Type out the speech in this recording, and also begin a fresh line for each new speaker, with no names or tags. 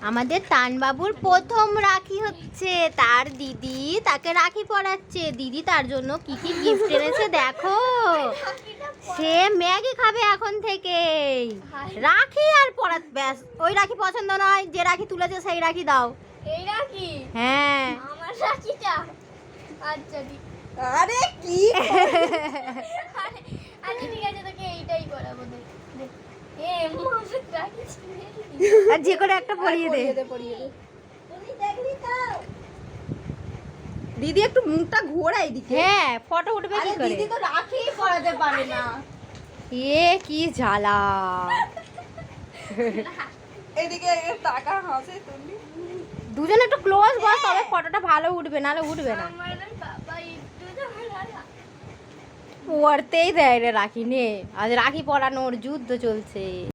আমাদের তানবাবুর প্রথম রাখি হচ্ছে, তার দিদি তাকে রাখি পরাচ্ছে। দিদি তার জন্য কি কি গিফট এনেছে দেখো। সে ম্যাগি খাবে এখন থেকে। রাখি আর পরা, ব্যাস। ওই রাখি পছন্দ নয়, যে রাখি তুলেছে সেই রাখি দাও।
এই রাখি?
হ্যাঁ।
আমার রাখিটা? আচ্ছা ঠিক।
আরে কি
আচ্ছা ঠিক আছে, তোকে এইটাই পরাবো। দেখ এ মাসে রাখি
আর যে করে একটা পরিয়ে দে।
পরিয়ে দে। তুমি দেখলি তো দিদি একটু মুখটা ঘোরাই দিকে।
হ্যাঁ, ফটো উঠবে কি করে?
দিদি তো রাখি পরাতে পারে না।
এ কি জ্বালা।
এদিকে টাকা হাসে তুমি।
দুজন একটু ক্লোজ বস, তবে ফটোটা ভালো উঠবে, নাহলে উঠবে না।
আমার বাবা একটু ঝামেলা।
পড়তেই দেয় রে রাখি নে। আজ রাখি পরানোর যুদ্ধ চলছে।